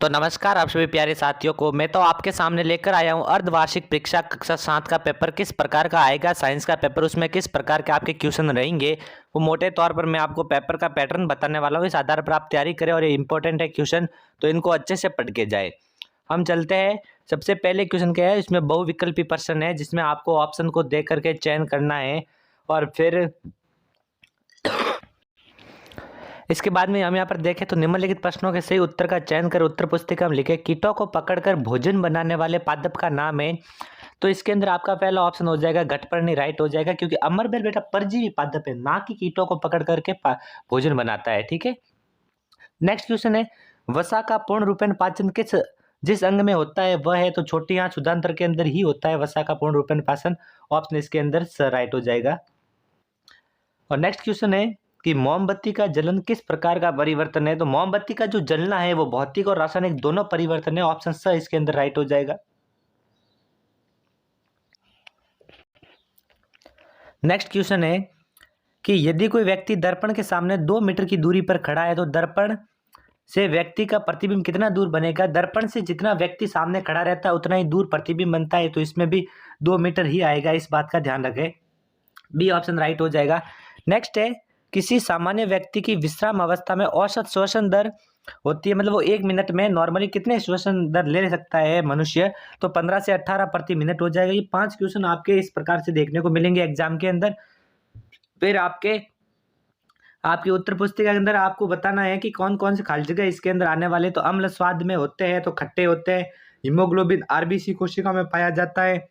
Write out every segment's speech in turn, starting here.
तो नमस्कार आप सभी प्यारे साथियों को। मैं तो आपके सामने लेकर आया हूँ अर्धवार्षिक परीक्षा कक्षा 7 का पेपर किस प्रकार का आएगा, साइंस का पेपर, उसमें किस प्रकार के आपके क्वेश्चन रहेंगे। वो मोटे तौर पर मैं आपको पेपर का पैटर्न बताने वाला हूँ। इस आधार पर आप तैयारी करें और ये इंपॉर्टेंट है क्वेश्चन, तो इनको अच्छे से पढ़ के जाए। हम चलते हैं। सबसे पहले क्वेश्चन क्या है, इसमें बहुविकल्पी प्रश्न है जिसमें आपको ऑप्शन को देख करके चयन करना है और फिर इसके बाद में हम यहाँ पर देखें तो निम्नलिखित प्रश्नों के सही उत्तर का चयन कर उत्तर पुस्तिका में लिखे। कीटों को पकड़कर भोजन बनाने वाले पादप का नाम है। तो इसके अंदर आपका पहला ऑप्शन हो जाएगा घटपर्णी, राइट हो जाएगा, क्योंकि अमरबेल बेटा परजीवी पादप है, ना कि कीटों को पकड़ करके भोजन बनाता है। ठीक है। नेक्स्ट क्वेश्चन है, वसा का पूर्ण रूपेण पाचन जिस अंग में होता है वह है, तो छोटी आंत क्षुधांतर के अंदर ही होता है वसा का पूर्ण रूपेण पाचन। ऑप्शन इसके अंदर राइट हो जाएगा। और नेक्स्ट क्वेश्चन है कि मोमबत्ती का जलन किस प्रकार का परिवर्तन है। तो मोमबत्ती का जो जलना है वो भौतिक और रासायनिक दोनों परिवर्तन है। ऑप्शन स इसके अंदर राइट हो जाएगा। नेक्स्ट क्वेश्चन है कि यदि कोई व्यक्ति दर्पण के सामने 2 मीटर की दूरी पर खड़ा है तो दर्पण से व्यक्ति का प्रतिबिंब कितना दूर बनेगा। दर्पण से जितना व्यक्ति सामने खड़ा रहता है उतना ही दूर प्रतिबिंब बनता है, तो इसमें भी 2 मीटर ही आएगा, इस बात का ध्यान रखें। बी ऑप्शन राइट हो जाएगा। नेक्स्ट है, किसी सामान्य व्यक्ति की विश्राम अवस्था में औसत श्वसन दर होती है, मतलब वो 1 मिनट में नॉर्मली कितने श्वसन दर ले सकता है मनुष्य, तो 15 से 18 प्रति मिनट हो जाएगा। ये 5 क्वेश्चन आपके इस प्रकार से देखने को मिलेंगे एग्जाम के अंदर। फिर आपकी उत्तर पुस्तिका के अंदर आपको बताना है कि कौन कौन से खाली जगह इसके अंदर आने वाले। तो अम्ल स्वाद में होते हैं, तो खट्टे होते हैं। हीमोग्लोबिन आरबीसी कोशिका में पाया जाता है।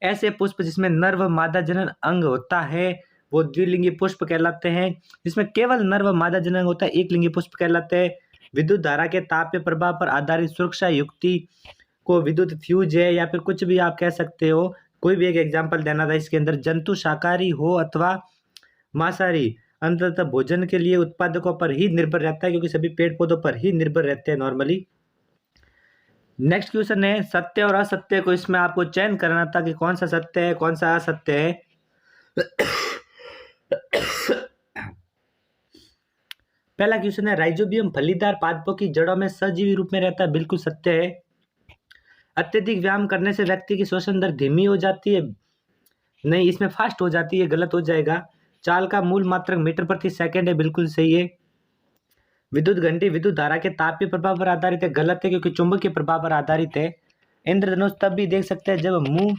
ऐसे पुष्प जिसमें नर व मादा जनन अंग होता है वो द्विलिंगी पुष्प कहलाते हैं। जिसमें केवल नर व मादा जनन होता है एक लिंगी पुष्प कहलाते हैं। विद्युत धारा के तापीय प्रभाव पर आधारित सुरक्षा युक्ति को विद्युत फ्यूज है, या फिर कुछ भी आप कह सकते हो। कोई भी एक एग्जाम्पल देना था इसके अंदर। जंतु शाकाहारी हो अथवा मांसाहारी, अंततः भोजन के लिए उत्पादकों पर ही निर्भर रहता है, क्योंकि सभी पेड़ पौधों पर ही निर्भर रहते हैं नॉर्मली। नेक्स्ट क्वेश्चन है, सत्य और असत्य को इसमें आपको चयन करना था कि कौन सा सत्य है कौन सा असत्य है। पहला क्वेश्चन है, राइजोबियम फलीदार पादपों की जड़ों में सजीवी रूप में रहता है। बिल्कुल सत्य है। अत्यधिक व्यायाम करने से व्यक्ति की श्वसन दर धीमी हो जाती है। नहीं, इसमें फास्ट हो जाती है, गलत हो जाएगा। चाल का मूल मात्रक मीटर प्रति सेकंड है, बिल्कुल सही है। विद्युत घंटी विद्युत धारा के तापीय प्रभाव पर आधारित है, गलत है, क्योंकि चुंबकीय प्रभाव पर आधारित है। इंद्रधनुष तब भी देख सकते हैं जब मुंह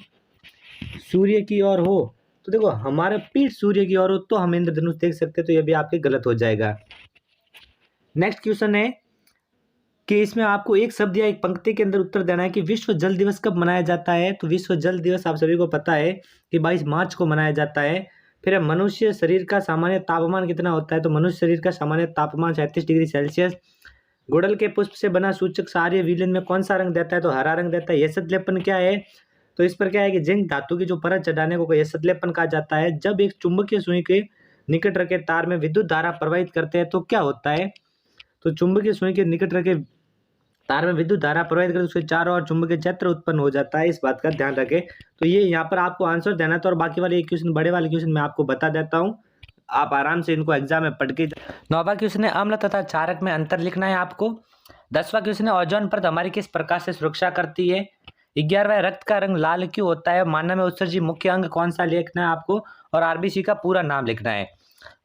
सूर्य की ओर हो। तो देखो, हमारा पीठ सूर्य की ओर हो तो हम इंद्रधनुष देख सकते हैं, तो यह भी आपके गलत हो जाएगा। नेक्स्ट क्वेश्चन है कि इसमें आपको एक शब्द या एक पंक्ति के अंदर उत्तर देना है कि विश्व जल दिवस कब मनाया जाता है। तो विश्व जल दिवस आप सभी को पता है कि 22 मार्च को मनाया जाता है। फिर मनुष्य शरीर का सामान्य तापमान कितना होता है। तो मनुष्य शरीर का सामान्य तापमान 37 डिग्री सेल्सियस। गुड़हल के पुष्प से बना सूचक क्षारीय विलयन में कौन सा रंग देता है। तो हरा रंग देता है। यशत लेपन क्या है। तो इस पर क्या है कि जिंक धातु की जो परत चढ़ाने को यशत लेपन कहा जाता है। जब एक चुंबकीय सुई के निकट रखे तार में विद्युत धारा प्रवाहित करते हैं तो क्या होता है। तो चुंबकीय सुई के निकट रखे तार में विद्युत धारा प्रवाहित करके उसके चारों ओर चुंबकीय क्षेत्र उत्पन्न हो जाता है, इस बात का ध्यान रखें। तो ये यहाँ पर आपको आंसर देना था, और बाकी वाले एक क्वेश्चन बड़े वाले क्वेश्चन मैं आपको बता देता हूँ, आप आराम से इनको एग्जाम में पढ़ के। 9वां क्वेश्चन है, अम्ल तथा क्षारक में अंतर लिखना है आपको। 10वां क्वेश्चन है, ओजोन परत हमारी किस प्रकार से सुरक्षा करती है। 11वां, रक्त का रंग लाल क्यों होता है। मानव में उत्सर्जित मुख्य अंग कौन सा लिखना है आपको, और आरबीसी का पूरा नाम लिखना है।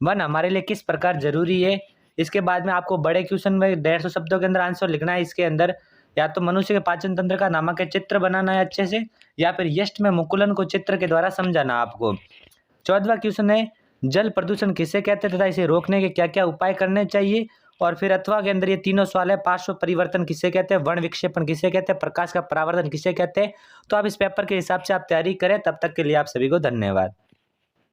1 हमारे लिए किस प्रकार जरूरी है। इसके बाद में आपको बड़े क्वेश्चन में 150 शब्दों के अंदर आंसर लिखना है। इसके अंदर या तो मनुष्य के पाचन तंत्र का नामक चित्र बनाना है अच्छे से, या फिर यष्ट में मुकुलन को चित्र के द्वारा समझाना आपको। 14वां क्वेश्चन है, जल प्रदूषण किसे कहते हैं तथा इसे रोकने के क्या क्या उपाय करने चाहिए। और फिर अथवा के अंदर ये तीनों सवाल है, पार्श्व परिवर्तन किसे कहते हैं, वर्ण विक्षेपण किसे कहते हैं, प्रकाश का परावर्तन किसे कहते हैं। तो आप इस पेपर के हिसाब से आप तैयारी करें। तब तक के लिए आप सभी को धन्यवाद।